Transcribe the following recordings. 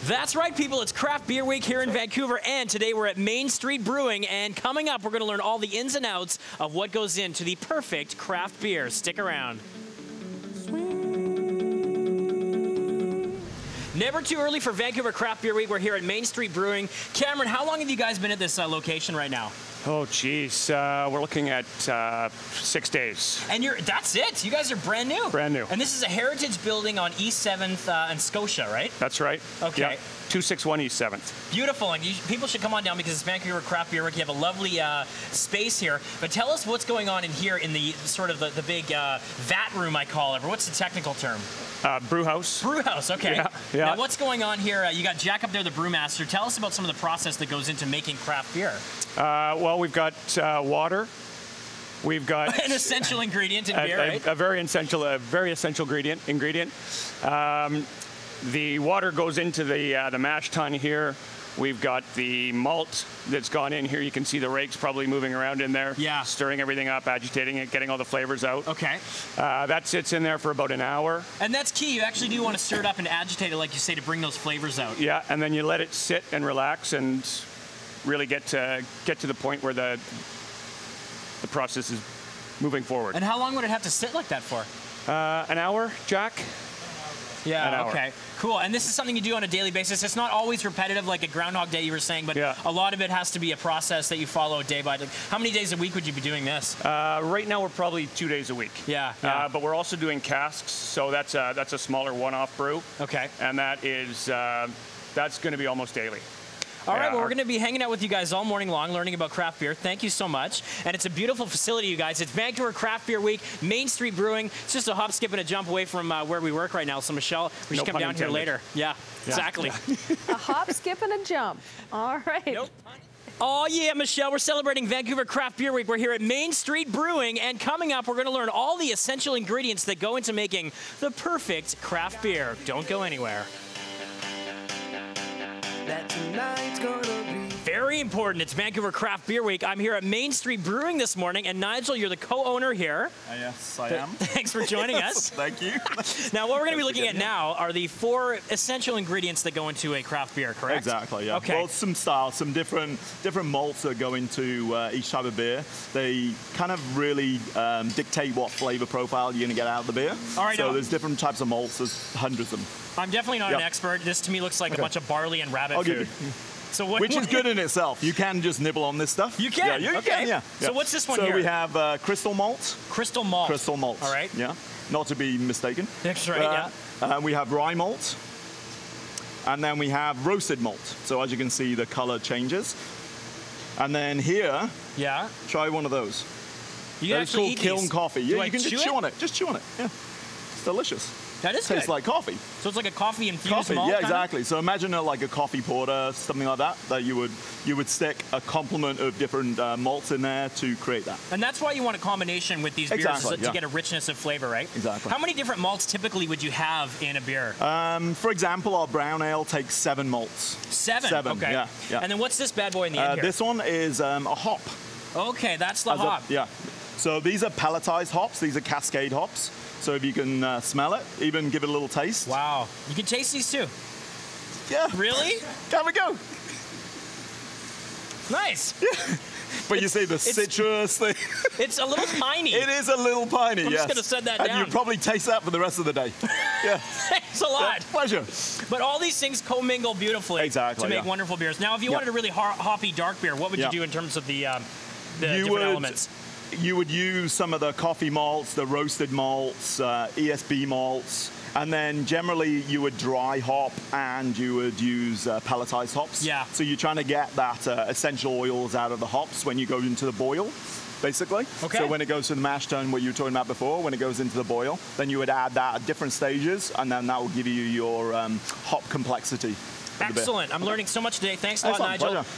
That's right, people. It's Craft Beer Week here in Vancouver, and today we're at Main Street Brewing, and coming up, we're going to learn all the ins and outs of what goes into the perfect craft beer. Stick around. Never too early for Vancouver Craft Beer Week. We're here at Main Street Brewing. Cameron, how long have you guys been at this location right now? Oh, geez. We're looking at 6 days. And that's it? You guys are brand new? Brand new. And this is a heritage building on East 7th and Scotia, right? That's right. Okay. Yeah. 261 East 7th. Beautiful, and people should come on down because it's Vancouver Craft Beer Week. You have a lovely space here. But tell us what's going on in here in the sort of the big vat room, I call it. Or what's the technical term? Brew house. Brew house, okay. Yeah. Now what's going on here? You got Jack up there, the brewmaster. Tell us about some of the process that goes into making craft beer. Well, we've got water. We've got an essential ingredient in beer, right? A very essential ingredient. The water goes into the mash tun here. We've got the malt that's gone in here. You can see the rakes probably moving around in there. Yeah. Stirring everything up, agitating it, getting all the flavors out. Okay. That sits in there for about an hour. And that's key. You actually do want to stir it up and agitate it, like you say, to bring those flavors out. Yeah, and then you let it sit and relax and really get to the point where the process is moving forward. And how long would it have to sit like that for? An hour, Jack? Yeah, okay. Cool. And this is something you do on a daily basis. It's not always repetitive like a Groundhog Day you were saying, but a lot of it has to be a process that you follow day by day. How many days a week would you be doing this? Right now we're probably 2 days a week. Yeah. But we're also doing casks, so that's a smaller one-off brew. Okay. And that's going to be almost daily. All right, well, we're going to be hanging out with you guys all morning long, learning about craft beer. Thank you so much. And it's a beautiful facility, you guys. It's Vancouver Craft Beer Week, Main Street Brewing. It's just a hop, skip, and a jump away from where we work right now. So, Michelle, we should come down here later. Yeah, exactly. A hop, skip, and a jump. All right. Nope. Oh, yeah, Michelle, we're celebrating Vancouver Craft Beer Week. We're here at Main Street Brewing, and coming up, we're going to learn all the essential ingredients that go into making the perfect craft beer. Don't go anywhere. That tonight's gonna be very important. It's Vancouver Craft Beer Week. I'm here at Main Street Brewing this morning, and Nigel, you're the co-owner here. Yes, I am. Thanks for joining us. Thank you. Now, what we're going to be looking at now are the 4 essential ingredients that go into a craft beer, correct? Exactly, yeah. Okay. Well, some styles, some different malts that go into each type of beer. They kind of really dictate what flavor profile you're going to get out of the beer. All right. So there's different types of malts. There's hundreds of them. I'm definitely not an expert. This, to me, looks like a bunch of barley and rabbit food. So which is good in itself. You can just nibble on this stuff. You can? Yeah, you can, yeah. So what's this one here? So we have crystal malt. Crystal malt. Crystal malt. All right. Yeah. Not to be mistaken. That's right, yeah. We have rye malt. And then we have roasted malt. So as you can see, the color changes. And then here, try one of those. It's called Kiln Coffee. Yeah, you can just chew on it. Just chew on it. Yeah. It's delicious. That is good. Tastes like coffee. So it's like a coffee-infused malt? Yeah, exactly. So imagine like a coffee porter, something like that you would stick a complement of different malts in there to create that. And that's why you want a combination with these beers to get a richness of flavor, right? Exactly. How many different malts typically would you have in a beer? For example, our brown ale takes 7 malts. 7? Okay. Yeah. And then what's this bad boy in the end here? This one is a hop. Okay, that's the hop. Yeah. So these are pelletized hops. These are Cascade hops. So if you can smell it, even give it a little taste. Wow. You can taste these too? Yeah. Really? Have a go. Nice. Yeah. But you see the citrus thing. It's a little piney. It is a little piney, I'm just going to set that down. And you probably taste that for the rest of the day. Yeah. Thanks a lot. Yeah, pleasure. But all these things commingle beautifully to make wonderful beers. Now, if you wanted a really hoppy dark beer, what would you do in terms of the different elements? You would use some of the coffee malts, the roasted malts, ESB malts, and then generally you would dry hop and you would use pelletized hops. Yeah. So you're trying to get that essential oils out of the hops when you go into the boil, basically. Okay. So when it goes to the mash tun, what you were talking about before, when it goes into the boil, then you would add that at different stages, and then that will give you your hop complexity. Excellent. I'm learning so much today. Thanks a lot, Nigel. Pleasure.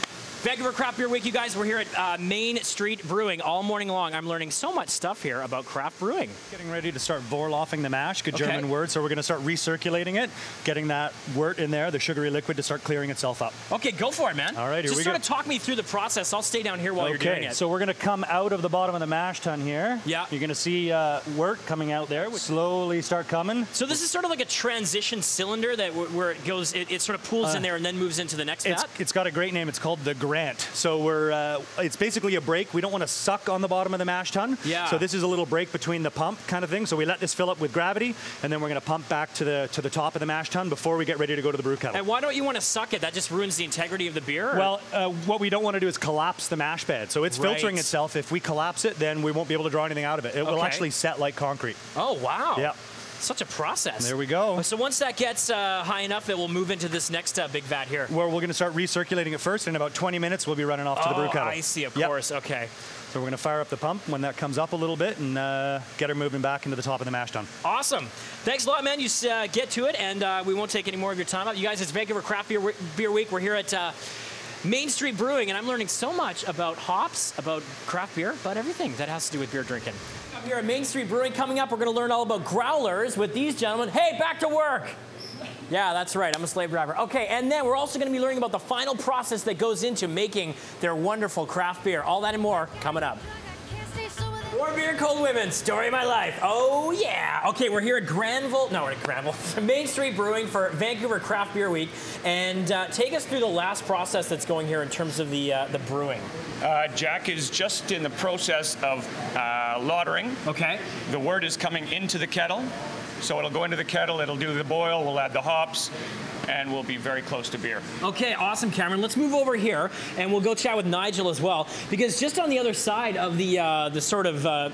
Vancouver Craft Beer Week, you guys. We're here at Main Street Brewing all morning long. I'm learning so much stuff here about craft brewing. Getting ready to start vorlaughing the mash, good German word. So we're going to start recirculating it, getting that wort in there, the sugary liquid, to start clearing itself up. Okay, go for it, man. All right, here we go. Just sort of talk me through the process. I'll stay down here while you're doing it. So we're going to come out of the bottom of the mash tun here. Yeah. You're going to see wort coming out there, which slowly start coming. So this is sort of like a transition cylinder that where it goes, it sort of pools in there and then moves into the next vat? It's got a great name. It's called the Grant. So it's basically a break. We don't want to suck on the bottom of the mash tun. Yeah. So this is a little break between the pump kind of thing. So we let this fill up with gravity, and then we're going to pump back to the top of the mash tun before we get ready to go to the brew kettle. And why don't you want to suck it? That just ruins the integrity of the beer? Or? Well, what we don't want to do is collapse the mash bed. So it's filtering itself. If we collapse it, then we won't be able to draw anything out of it. It will actually set like concrete. Oh, wow. Yeah. Such a process. There we go. So once that gets high enough, it will move into this next big vat here. Where we're going to start recirculating it first. In about 20 minutes, we'll be running off to the brew kettle. I see, of course. Okay. So we're going to fire up the pump when that comes up a little bit and get her moving back into the top of the mash tun. Awesome. Thanks a lot, man. You get to it, and we won't take any more of your time up. You guys, it's Vancouver Craft Beer Week. We're here at Main Street Brewing, and I'm learning so much about hops, about craft beer, about everything that has to do with beer drinking. I'm here at Main Street Brewing. Coming up, we're going to learn all about growlers with these gentlemen. Hey, back to work. Yeah, that's right. I'm a slave driver. Okay, and then we're also going to be learning about the final process that goes into making their wonderful craft beer. All that and more coming up. Warm beer, cold women, story of my life. Oh, yeah. Okay, we're here at Main Street Brewing for Vancouver Craft Beer Week. And take us through the last process that's going here in terms of the brewing. Jack is just in the process of lautering. Okay. The wort is coming into the kettle. So it'll go into the kettle, it'll do the boil, we'll add the hops, and we'll be very close to beer. Okay, awesome, Cameron. Let's move over here, and we'll go chat with Nigel as well, because just on the other side of the sort of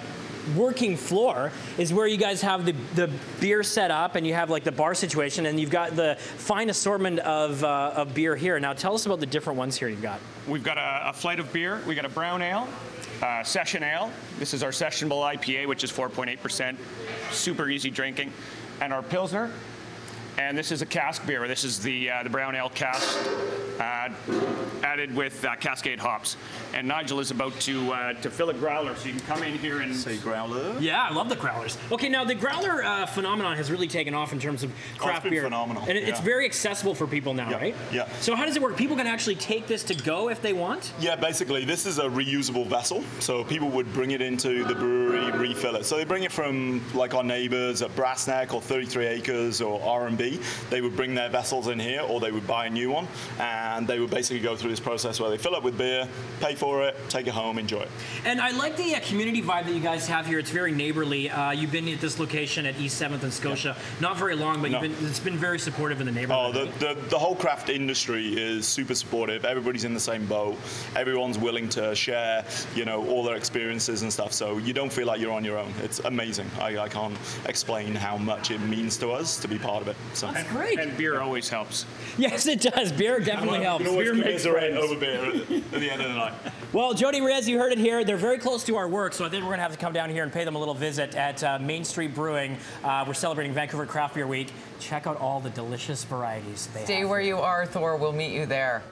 working floor is where you guys have the beer set up, and you have like the bar situation, and you've got the fine assortment of beer here. Now, tell us about the different ones here you've got. We've got a flight of beer. We got a brown ale, session ale. This is our sessionable IPA, which is 4.8%, super easy drinking, and our Pilsner. And this is a cask beer. This is the brown ale cask added with Cascade hops. And Nigel is about to fill a growler, so you can come in here and say growler. Yeah, I love the growlers. Okay, now the growler phenomenon has really taken off in terms of craft beer. Phenomenal. And it's very accessible for people now, right? Yeah. So how does it work? People can actually take this to go if they want? Yeah, basically this is a reusable vessel. So people would bring it into the brewery, refill it. So they bring it from like our neighbors at Brassneck or 33 Acres or R&B. They would bring their vessels in here, or they would buy a new one, and they would basically go through this process where they fill it with beer, pay for it, take it home, enjoy it. And I like the community vibe that you guys have here. It's very neighborly. You've been at this location at East 7th and Scotia. Not very long, but it's been very supportive in the neighborhood. Oh, the whole craft industry is super supportive. Everybody's in the same boat. Everyone's willing to share, all their experiences and stuff. So you don't feel like you're on your own. It's amazing. I can't explain how much it means to us to be part of it. So. That's great. And beer always helps. Yes, it does. Beer definitely helps. Beer makes friends. over beer at the end of the night. Well, Jody and Rez, you heard it here. They're very close to our work, so I think we're going to have to come down here and pay them a little visit at Main Street Brewing. We're celebrating Vancouver Craft Beer Week. Check out all the delicious varieties they have. Stay where you are, Thor. We'll meet you there.